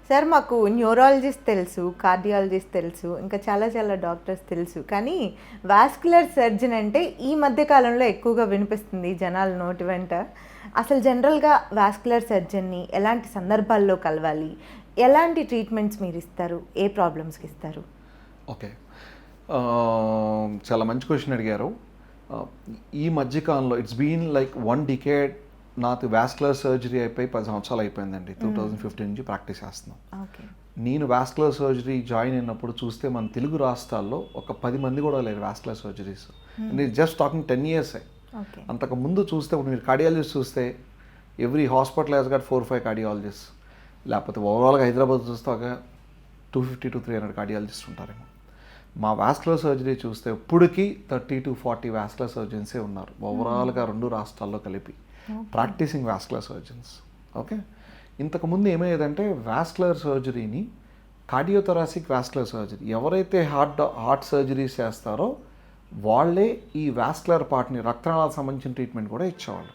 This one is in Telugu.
సార్ మాకు న్యూరాలజిస్ట్ తెలుసు, కార్డియాలజిస్ట్ తెలుసు, ఇంకా చాలా చాలా డాక్టర్స్ తెలుసు, కానీ వాస్కులర్ సర్జన్ అంటే ఈ మధ్య కాలంలో ఎక్కువగా వినిపిస్తుంది జనాల నోటి వెంట. అసలు జనరల్గా వాస్కులర్ సర్జన్ని ఎలాంటి సందర్భాల్లో కలవాలి, ఎలాంటి ట్రీట్మెంట్స్ మీరు ఇస్తారు, ఏ ప్రాబ్లమ్స్కి ఇస్తారు? ఓకే, చాలా మంచి క్వశ్చన్ అడిగారు. ఈ మధ్యకాలంలో ఇట్స్ బీన్ లైక్ 1 decade. నాకు వాస్కులర్ సర్జరీ అయిపోయి 10 సంవత్సరాలు అయిపోయిందండి. 2015 నుంచి ప్రాక్టీస్ చేస్తున్నాను. నేను వాస్కులర్ సర్జరీ జాయిన్ అయినప్పుడు చూస్తే మన తెలుగు రాష్ట్రాల్లో ఒక 10 మంది కూడా లేరు వాస్కులర్ సర్జరీస్. నేను జస్ట్ టాకింగ్ 10 years. అంతకు ముందు చూస్తే ఇప్పుడు మీరు కార్డియాలజిస్ట్ చూస్తే every hospital has gut 4-5 cardiologist. లేకపోతే ఓవరాల్గా హైదరాబాద్ చూస్తే ఒక 250 to 300 కార్డియాలజిస్ట్ ఉంటారేమో. మా వాస్కులర్ సర్జరీ చూస్తే ఇప్పటికీ 30 to 40 వాస్కులర్ సర్జన్సే ఉన్నారు ఓవరాల్గా 2 రాష్ట్రాల్లో కలిపి ప్రాక్టీసింగ్ వాస్కులర్ సర్జన్స్. ఓకే, ఇంతకుముందు ఏమయ్యేదంటే వాస్కులర్ సర్జరీని కార్డియోథొరాసిక్ వాస్కులర్ సర్జరీ ఎవరైతే హార్ట్ సర్జరీస్ చేస్తారో వాళ్ళే ఈ వాస్కులర్ పార్ట్ని రక్తనాళాలకు సంబంధించిన ట్రీట్మెంట్ కూడా ఇచ్చేవాళ్ళు.